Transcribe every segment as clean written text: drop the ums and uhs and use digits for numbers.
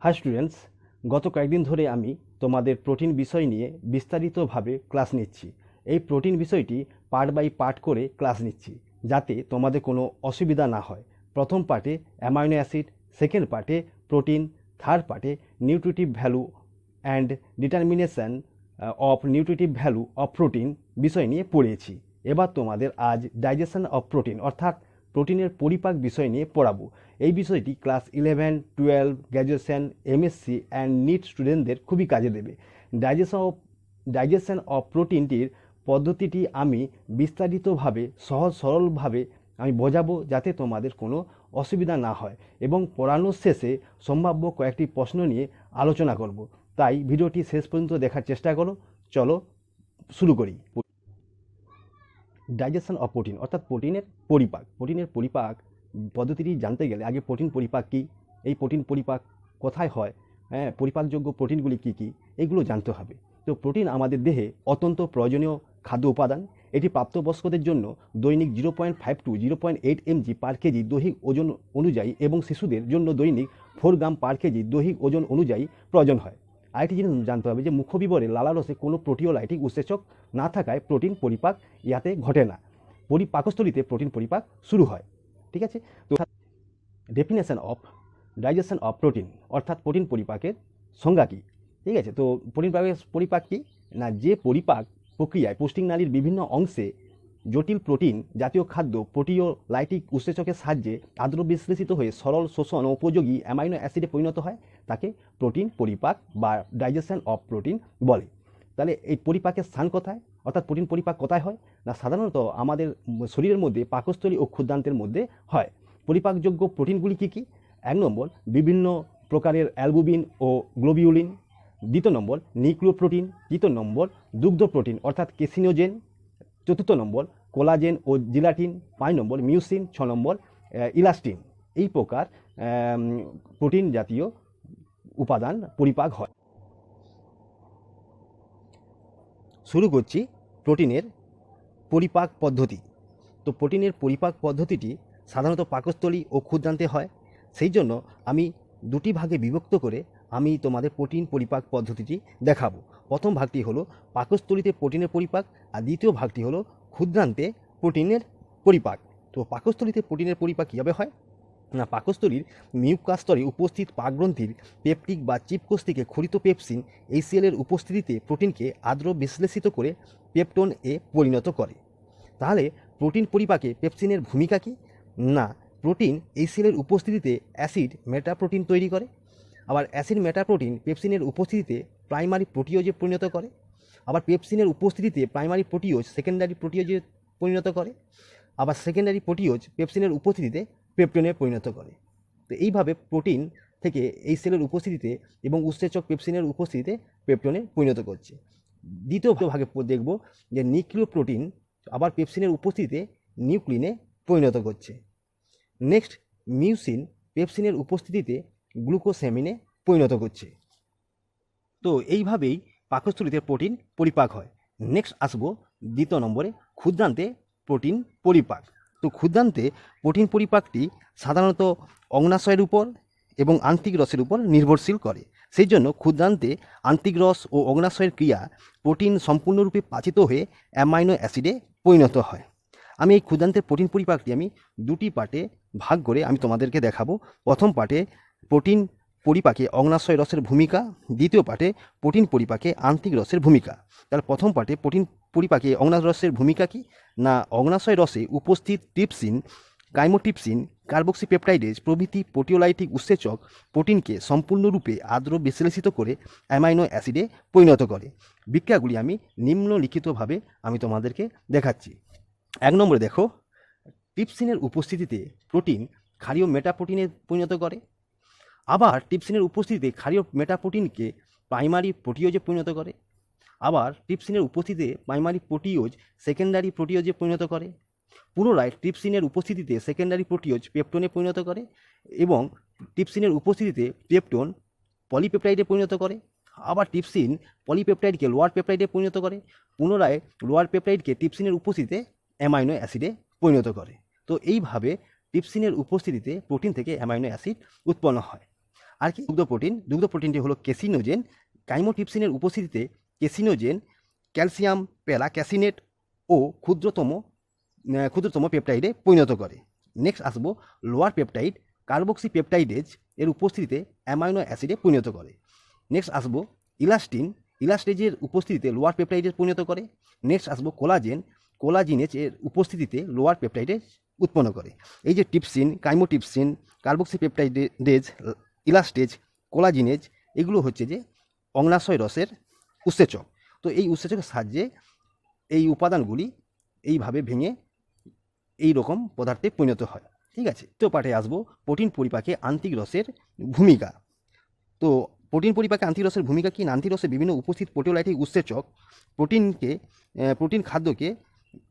High students, গত কয়েকদিন ধরে আমি তোমাদের প্রোটিন বিষয় নিয়ে বিস্তারিতভাবে ক্লাস নিচ্ছি। এই প্রোটিন বিষয়টি পার্ট বাই পার্ট করে ক্লাস নিচ্ছি যাতে তোমাদের কোনো অসুবিধা না হয়। প্রথম পার্টে অ্যামাইনো অ্যাসিড, সেকেন্ড পার্টে প্রোটিন, থার্ড পার্টে nutritive value and determination of nutritive value of protein বিষয় নিয়ে পড়েছি। এবার তোমাদের আজ ডাইজেশন অফ প্রোটিন অর্থাৎ প্রোটিনের পরিপাক বিষয় নিয়ে পড়াবো। এই বিষয়টি class 11, 12, graduation, MSc and NEET স্টুডেন্টদের খুবই কাজে দেবে। ডাইজেশন অফ প্রোটিনটির পদ্ধতিটি আমি বিস্তারিতভাবে সহজ সরলভাবে আমি বোঝাবো যাতে তোমাদের কোনো অসুবিধা না হয়, এবং পড়ানোর শেষে সম্ভাব্য কয়েকটি প্রশ্ন নিয়ে আলোচনা করব। তাই ভিডিওটি শেষ পর্যন্ত দেখার চেষ্টা করো। চলো শুরু করি। ডাইজেশন অফ প্রোটিন অর্থাৎ প্রোটিনের পরিপাক পদ্ধতিটি জানতে গেলে আগে প্রোটিন পরিপাক কী, এই প্রোটিন পরিপাক কোথায় হয়, পরিপাকযোগ্য প্রোটিনগুলি কী কী, এগুলো জানতে হবে। তো প্রোটিন আমাদের দেহে অত্যন্ত প্রয়োজনীয় খাদ্য উপাদান। এটি প্রাপ্তবয়স্কদের জন্য দৈনিক 0.5 to 0.8 mg পার কেজি দৈহিক ওজন অনুযায়ী এবং শিশুদের জন্য দৈনিক 4 গ্রাম পার কেজি দৈহিক ওজন অনুযায়ী প্রয়োজন হয়। আরেকটি জিনিস জানতে হবে যে মুখবিবরে লালারসে কোনো প্রোটিওলাইটিক উৎসেচক না থাকায় প্রোটিন পরিপাক ইয়াতে ঘটে না। পাকস্থলীতে প্রোটিন পরিপাক শুরু হয়। ঠিক আছে, তো definition of digestion of protein অর্থাৎ প্রোটিন পরিপাকের সংজ্ঞা কী। ঠিক আছে, তো প্রোটিন পরিপাক কী না, যে পরিপাক প্রক্রিয়ায় পুষ্টিনালীর বিভিন্ন অংশে জটিল প্রোটিন জাতীয় খাদ্য প্রোটিওলাইটিক উৎসেচকের সাহায্যে আদ্র বিশ্লেষিত হয়ে সরল শোষণ উপযোগী অ্যামাইনো অ্যাসিডে পরিণত হয় তাকে প্রোটিন পরিপাক বা ডাইজেশন অফ প্রোটিন বলে। তাহলে এই পরিপাকের স্থান কোথায়, অর্থাৎ প্রোটিন পরিপাক কোথায় হয় না, সাধারণত আমাদের শরীরের মধ্যে পাকস্থলী ও ক্ষুদ্রান্তের মধ্যে হয়। পরিপাকযোগ্য প্রোটিনগুলি কী কী? 1 নম্বর বিভিন্ন প্রকারের অ্যালবুমিন ও গ্লোবিউলিন, 2 নম্বর নিউক্লিওপ্রোটিন, 3 নম্বর দুগ্ধ প্রোটিন অর্থাৎ কেসিনোজেন, 4 নম্বর কোলাজেন ও জিলাটিন, 5 নম্বর মিউসিন, 6 নম্বর ইলাস্টিন। এই প্রকার প্রোটিন জাতীয় উপাদান পরিপাক হয়। শুরু করছি প্রোটিনের পরিপাক পদ্ধতি। তো প্রোটিনের পরিপাক পদ্ধতিটি সাধারণত পাকস্থলী ও ক্ষুদ্রান্তে হয়। সেই জন্য আমি দুটি ভাগে বিভক্ত করে আমি তোমাদের প্রোটিন পরিপাক পদ্ধতিটি দেখাবো। প্রথম ভাগটি হলো পাকস্থলীতে প্রোটিনের পরিপাক, আর দ্বিতীয় ভাগটি হলো ক্ষুদ্রান্তে প্রোটিনের পরিপাক। তো পাকস্থলীতে প্রোটিনের পরিপাক কীভাবে হয় না, পাকস্থলীর মিউকাস স্তরে উপস্থিত পাকগ্রন্থির পেপটিক বা চিপকোষ থেকে ক্ষরিত পেপসিন এইচসিএলের উপস্থিতিতে প্রোটিনকে আদ্র বিশ্লেষিত করে পেপটোন এ পরিণত করে। তাহলে প্রোটিন পরিপাকে পেপসিনের ভূমিকা কী না, প্রোটিন এইচসিএলের উপস্থিতিতে অ্যাসিড মেটাপ্রোটিন তৈরি করে। আবার অ্যাসিড মেটাপ্রোটিন পেপসিনের উপস্থিতিতে প্রাইমারি প্রোটিওজে পরিণত করে। আবার পেপসিনের উপস্থিতিতে প্রাইমারি প্রোটিওজ সেকেন্ডারি প্রোটিওজে পরিণত করে। আবার সেকেন্ডারি প্রোটিওজ পেপসিনের উপস্থিতিতে পেপটোনে পরিণত করে। তো এইভাবে প্রোটিন থেকে এইচসিএলের উপস্থিতিতে এবং উৎসেচক পেপসিনের উপস্থিতিতে পেপটোনে পরিণত করছে। দ্বিতীয় ভাগে দেখব যে নিউক্লিওপ্রোটিন আবার পেপসিনের উপস্থিতিতে নিউক্লিনে পরিণত করছে। নেক্সট মিউসিন পেপসিনের উপস্থিতিতে গ্লুকোসামিনে পরিণত করছে। তো এইভাবেই পাকস্থলীতে প্রোটিন পরিপাক হয়। নেক্সট আসবো 2 নম্বরে ক্ষুদ্রান্তে প্রোটিন পরিপাক। তো ক্ষুদ্রান্তে প্রোটিন পরিপাকটি সাধারণত অগ্নাশয়ের উপর এবং আন্তিক রসের উপর নির্ভরশীল করে। সেই জন্য ক্ষুদ্রান্তে আন্তিক রস ও অগ্নাশয়ের ক্রিয়া প্রোটিন সম্পূর্ণরূপে পাচিত হয়ে অ্যামাইনো অ্যাসিডে পরিণত হয়। আমি এই ক্ষুদ্রান্তের প্রোটিন পরিপাকটি আমি দুটি পার্টে ভাগ করে আমি তোমাদেরকে দেখাবো। প্রথম পার্টে প্রোটিন পরিপাকে অগ্নাশয় রসের ভূমিকা, দ্বিতীয় পার্টে প্রোটিন পরিপাকে আন্তিক রসের ভূমিকা। তাহলে প্রথম পার্টে প্রোটিন পরিপাকে অগ্নাশয় রসের ভূমিকা কী না, অগ্নাশয় রসে উপস্থিত ট্রিপসিন, কাইমোট্রিপসিন, কার্বক্সিপেপটাইডেজ প্রভৃতি প্রোটিওলাইটিক উৎসেচক প্রোটিনকে সম্পূর্ণরূপে আদ্র বিশ্লেষিত করে অ্যামাইনো অ্যাসিডে পরিণত করে। বিক্রিয়াগুলি আমি নিম্নলিখিতভাবে আমি তোমাদেরকে দেখাচ্ছি। 1 নম্বরে দেখো, ট্রিপসিনের উপস্থিতিতে প্রোটিন ক্ষারীয় মেটাপ্রোটিনে পরিণত করে। আবার ট্রিপসিনের উপস্থিতিতে ক্ষারীয় মেটাপ্রোটিনকে প্রাইমারি প্রোটিওজে পরিণত করে। আবার ট্রিপসিনের উপস্থিতিতে প্রাইমারি প্রোটিওজ সেকেন্ডারি প্রোটিওজে পরিণত করে। পুনরায় ট্রিপসিনের উপস্থিতিতে সেকেন্ডারি প্রোটিওজ পেপটোনে পরিণত করে এবং ট্রিপসিনের উপস্থিতিতে পেপটোন পলিপেপটাইডে পরিণত করে। আবার ট্রিপসিন পলিপেপটাইডকে লোয়ার পেপটাইডে পরিণত করে। পুনরায় লোয়ার পেপটাইডকে ট্রিপসিনের উপস্থিতিতে অ্যামাইনো অ্যাসিডে পরিণত করে। তো এইভাবে ট্রিপসিনের উপস্থিতিতে প্রোটিন থেকে অ্যামাইনো অ্যাসিড উৎপন্ন হয়। আর কি দুগ্ধ প্রোটিনটি হলো কেসিনোজেন। কাইমোটিপসিনের উপস্থিতিতে কেসিনোজেন ক্যালসিয়াম প্যারাক্যাসিনেট ও ক্ষুদ্রতম পেপটাইডে পরিণত করে। নেক্সট আসবো লোয়ার পেপটাইড কার্বক্সি পেপটাইডেজ এর উপস্থিতিতে অ্যামাইনো অ্যাসিডে পরিণত করে। নেক্সট আসবো ইলাস্টেজের উপস্থিতিতে লোয়ার পেপটাইডে পরিণত করে। নেক্সট আসবো কোলাজিনেজ এর উপস্থিতিতে লোয়ার পেপটাইডেজ উৎপন্ন করে। এই যে টিপসিন, কাইমোটিপসিন, কার্বক্সি পেপটাইডেজ, ইলাস্টেজ, কোলাজিনেজ এগুলো হচ্ছে যে অগ্নাশয় রসের উৎসেচক। তো এই উৎসেচকের সাহায্যে এই উপাদানগুলি এইভাবে ভেঙে এই রকম পদার্থে পরিণত হয়। ঠিক আছে, তো পাঠে আসবো প্রোটিন পরিপাকে আন্তিক রসের ভূমিকা। তো প্রোটিন পরিপাকে আন্তিক রসের ভূমিকা কি? আন্তিক রসে বিভিন্ন উপস্থিত প্রোটিওলাইটিক উৎসেচক প্রোটিন খাদ্যকে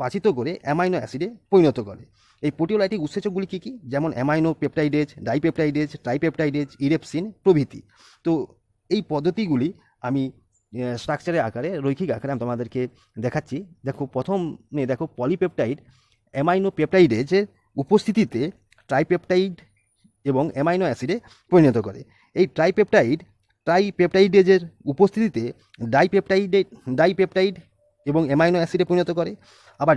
পাচিত করে অ্যামাইনো অ্যাসিডে পরিণত করে। এই প্রোটিওলাইটিক উৎসেচকগুলি কী কী? যেমন অ্যামাইনো পেপটাইডেজ, ডাইপেপটাইডেজ, ট্রাইপেপটাইডেজ, ইরেপসিন প্রভৃতি। তো এই পদ্ধতিগুলি আমি স্ট্রাকচারের আকারে, রৈখিক আকারে আমি তোমাদেরকে দেখাচ্ছি। দেখো পলিপেপটাইড অ্যামাইনো পেপটাইডেজের উপস্থিতিতে ট্রাইপেপটাইড এবং অ্যামাইনো অ্যাসিডে পরিণত করে। এই ট্রাইপেপটাইডেজের উপস্থিতিতে ডাইপেপটাইড এবং অ্যামাইনো অ্যাসিডে পরিণত করে। আবার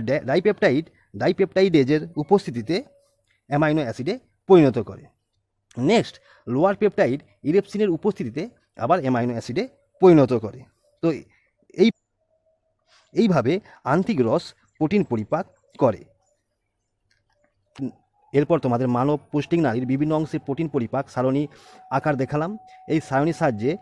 ডাইপেপটাইডেজের উপস্থিতিতে অ্যামাইনো অ্যাসিডে পরিণত করে। নেক্সট লোয়ার পেপটাইড ইরেপসিনের উপস্থিতিতে আবার অ্যামাইনো অ্যাসিডে পরিণত করে। তো এইভাবে আন্তিক রস প্রোটিন পরিপাক করে। এরপর তোমাদের মানব পুষ্টিক নালীর বিভিন্ন অংশে প্রোটিন পরিপাক সারণী আকার দেখালাম। এই সারণীর সাহায্যে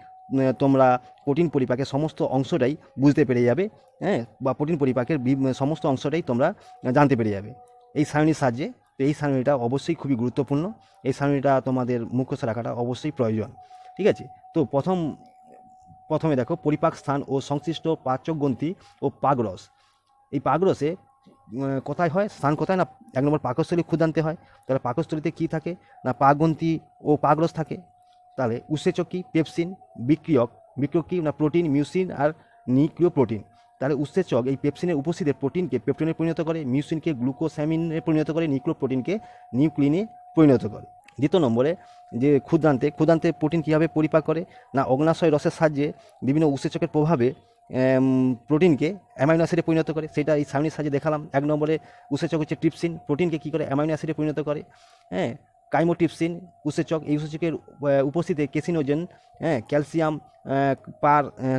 তোমরা প্রোটিন পরিপাকের সমস্ত অংশটাই বুঝতে পেরে যাবে, হ্যাঁ, বা প্রোটিন পরিপাকের সমস্ত অংশটাই তোমরা জানতে পেরে যাবে এই সারণীর সাহায্যে। তো এই সারণীটা অবশ্যই খুবই গুরুত্বপূর্ণ, এই সারণীটা তোমাদের মুখস্থ রাখাটা অবশ্যই প্রয়োজন। ঠিক আছে, তো প্রথমে দেখো পরিপাক স্থান ও সংশ্লিষ্ট পাচকগ্রন্থি ও পাকরস। এই পাকরসে কোথায় হয়, স্থান কোথায়? না 1 নম্বর পাকস্থলী ক্ষুদ্রান্তে হয়। তাহলে পাকস্থলীতে কী থাকে? না পাকগ্রন্থি ও পাকরস থাকে। তাহলে উৎসেচক কি? পেপসিন। বিক্রিয়ক কি? না প্রোটিন, মিউসিন আর নিউক্লিওপ্রোটিন। তাহলে উৎসেচক এই পেপসিনের উপস্থিতিতে প্রোটিনকে পেপটোনে পরিণত করে, মিউসিনকে গ্লুকোস্যামিনে পরিণত করে, নিউক্লিওপ্রোটিনকে নিউক্লিনে পরিণত করে। দ্বিতীয় নম্বরে যে ক্ষুদ্রান্তে প্রোটিন কীভাবে পরিপাক করে? না অগ্নাশয় রসের সাহায্যে বিভিন্ন উৎসেচকের প্রভাবে প্রোটিনকে অ্যামাইনো অ্যাসিডে পরিণত করে। সেটা এই সারণীর সাহায্যে দেখালাম। 1 নম্বরে উৎসেচক হচ্ছে ট্রিপসিন, প্রোটিনকে কী করে? অ্যামাইনো অ্যাসিডে পরিণত করে। হ্যাঁ, কাইমোটিপসিন উৎসেচক, এই উৎসেচকের উপস্থিতিতে কেসিনোজেন, হ্যাঁ,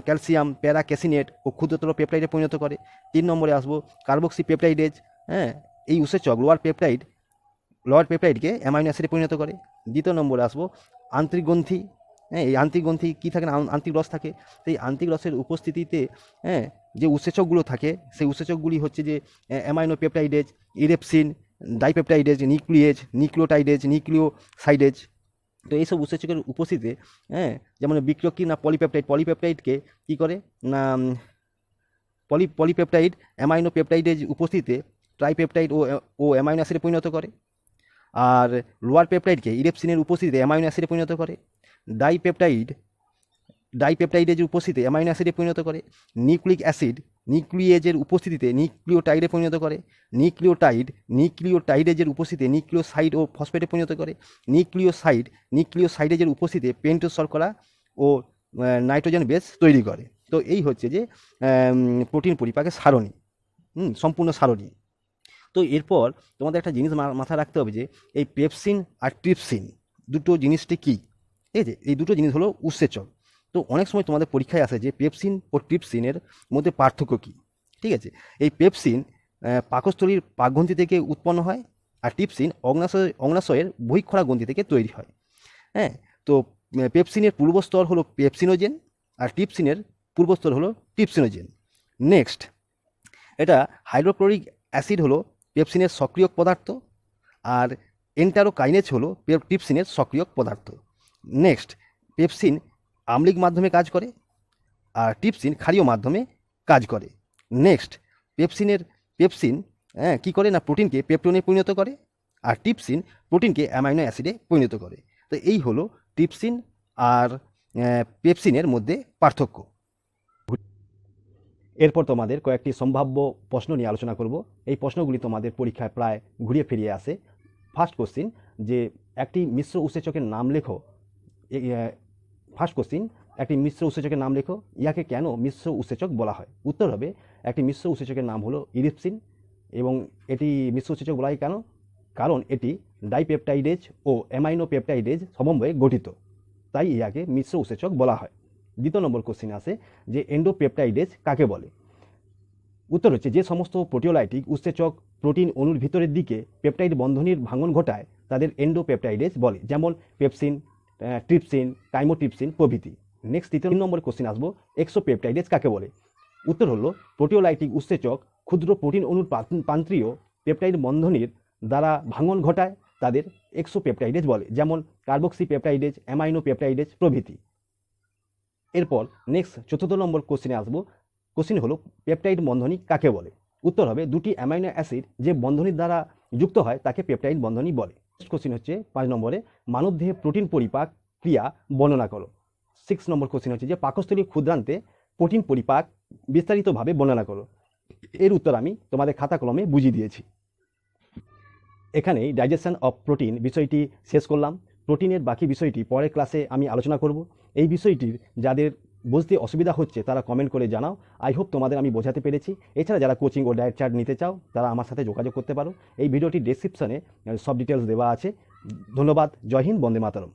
ক্যালসিয়াম প্যারাক্যাসিনেট ও ক্ষুদ্রতর পেপটাইডে পরিণত করে। 3 নম্বরে আসবো কার্বক্সি পেপটাইডেজ, হ্যাঁ, এই উৎসেচক লোয়ার পেপটাইডকে অ্যামাইনো অ্যাসিডে পরিণত করে। দ্বিতীয় নম্বরে আসবো আন্তরিক গ্রন্থি, হ্যাঁ, এই আন্তরিক গ্রন্থি কী থাকে? না আন্তরিক রস থাকে। সেই আন্তরিক রসের উপস্থিতিতে, হ্যাঁ, যে উৎসেচকগুলো থাকে সেই উৎসেচকগুলি হচ্ছে যে অ্যামাইনো পেপটাইডেজ, ইরেপসিন, ডাইপেপটাইডেজ, নিউক্লিওসাইডেজ। তো এইসব উৎসেচকের উপস্থিতিতে, হ্যাঁ, যেমন বিক্রিয়ক কি? না পলিপেপটাইডকে কী করে? না পলিপেপটাইড অ্যামাইনো পেপটাইডেজ উপস্থিতিতে ট্রাইপেপটাইড ও অ্যামাইনো অ্যাসিডে পরিণত করে। আর লোয়ার পেপটাইডকে ইরেপসিনের উপস্থিতিতে অ্যামাইনো অ্যাসিডে পরিণত করে। ডাইপেপটাইডের উপস্থিতিতে অ্যামাইনো অ্যাসিডে পরিণত করে। নিউক্লিয়েজের উপস্থিতিতে নিউক্লিওটাইডে পরিণত করে। নিউক্লিওটাইডেজের উপস্থিতিতে নিউক্লিওসাইড ও ফসফেটে পরিণত করে। নিউক্লিওসাইডেজের উপস্থিতিতে পেন্টোজ শর্করা ও নাইট্রোজেন বেস তৈরি করে। তো এই হচ্ছে যে প্রোটিন পরিপাকের সারণী, সম্পূর্ণ সারণী। তো এরপর তোমাদের একটা জিনিস মাথায় রাখতে হবে যে এই পেপসিন আর ট্রিপসিন দুটো জিনিসটি কী? ঠিক আছে, এই দুটো জিনিস হলো উৎসেচক। তো অনেক সময় তোমাদের পরীক্ষায় আসে যে পেপসিন ও ট্রিপসিনের মধ্যে পার্থক্য কী। ঠিক আছে, এই পেপসিন পাকস্থলীর পাকগ্রন্থি থেকে উৎপন্ন হয়, আর ট্রিপসিন অগ্নাশয়ের বহিঃক্ষরা গ্রন্থি থেকে তৈরি হয়। হ্যাঁ, তো পেপসিনের পূর্বস্তর হলো পেপসিনোজেন আর ট্রিপসিনের পূর্বস্তর হলো ট্রিপসিনোজেন। নেক্সট, এটা হাইড্রোক্লোরিক অ্যাসিড হলো পেপসিনের সক্রিয় পদার্থ, আর এন্টারোকাইনেজ হলো ট্রিপসিনের সক্রিয় পদার্থ। নেক্সট, পেপসিন আম্লিক মাধ্যমে কাজ করে আর ট্রিপসিন ক্ষারীয় মাধ্যমে কাজ করে। নেক্সট, পেপসিন কী করে? না প্রোটিনকে পেপটোনে পরিণত করে, আর ট্রিপসিন প্রোটিনকে অ্যামাইনো অ্যাসিডে পরিণত করে। তো এই হলো ট্রিপসিন আর পেপসিনের মধ্যে পার্থক্য। এরপর তোমাদের কয়েকটি সম্ভাব্য প্রশ্ন নিয়ে আলোচনা করব। এই প্রশ্নগুলি তোমাদের পরীক্ষায় প্রায় ঘুরিয়ে ফিরিয়ে আসে। ফার্স্ট কোশ্চিন, যে একটি মিশ্র উৎসেচকের নাম লেখো ফার্স্ট কোশ্চিন, একটি মিশ্র উৎসেচকের নাম লেখো। ইয়াকে কেন মিশ্র উৎসেচক বলা হয়? উত্তর হবে, একটি মিশ্র উৎসেচকের নাম হলো ইরিপসিন, এবং এটি মিশ্র উৎসেচক বলা হয় কেন? কারণ এটি ডাইপেপটাইডেজ ও অ্যামাইনো পেপটাইডেজ সমন্বয়ে গঠিত, তাই ইয়াকে মিশ্র উৎসেচক বলা হয়। দ্বিতীয় নম্বর কোশ্চিন আসে যে এন্ডোপেপটাইডেজ কাকে বলে? উত্তর হচ্ছে, যে সমস্ত প্রোটিওলাইটিক উৎসেচক প্রোটিন অণুর ভিতরের দিকে পেপটাইড বন্ধনীর ভাঙন ঘটায় তাদের এন্ডোপেপটাইডেজ বলে, যেমন পেপসিন, ট্রিপসিন, কাইমোট্রিপসিন প্রভৃতি। নেক্সট 3 নম্বর কোশ্চিন আসবো, এক্সোপেপটাইডেজ কাকে বলে? উত্তর হলো, প্রোটিওলাইটিক উৎসেচক ক্ষুদ্র প্রোটিন অণুর প্রান্তীয় পেপটাইড বন্ধনীর দ্বারা ভাঙন ঘটায় তাদের এক্সোপেপটাইডেজ বলে, যেমন কার্বক্সি পেপটাইডেজ, অ্যামাইনো পেপটাইডেজ প্রভৃতি। এরপর নেক্সট 4 নম্বর কোশ্চিনে আসবো। কোশ্চিন হলো, পেপটাইড বন্ধনী কাকে বলে? উত্তর হবে, দুটি অ্যামাইনো অ্যাসিড যে বন্ধনীর দ্বারা যুক্ত হয় তাকে পেপটাইড বন্ধনী বলে। নেক্সট কোশ্চিন হচ্ছে 5 নম্বরে, মানবদেহে প্রোটিন পরিপাক ক্রিয়া বর্ণনা করো। 6 নম্বর কোশ্চিন হচ্ছে যে পাকস্থলীয় ক্ষুদ্রান্তে প্রোটিন পরিপাক বিস্তারিতভাবে বর্ণনা করো। এর উত্তর আমি তোমাদের খাতা কলমে বুঝিয়ে দিয়েছি। এখানেই ডাইজেশন অফ প্রোটিন বিষয়টি শেষ করলাম। প্রোটিনের বাকি বিষয়টি পরের ক্লাসে আমি আলোচনা করব। এই বিষয়টির যাদের বুঝতে অসুবিধা হচ্ছে তারা কমেন্ট করে জানাও। আই হোপ তোমাদের আমি বোঝাতে পেরেছি। এছাড়া যারা কোচিং ও ডায়েট চার্ট নিতে চাও তারা আমার সাথে যোগাযোগ করতে পারো। এই ভিডিওটির ডেসক্রিপশনে সব ডিটেলস দেওয়া আছে। ধন্যবাদ। জয় হিন্দ, বন্দে মাতরম।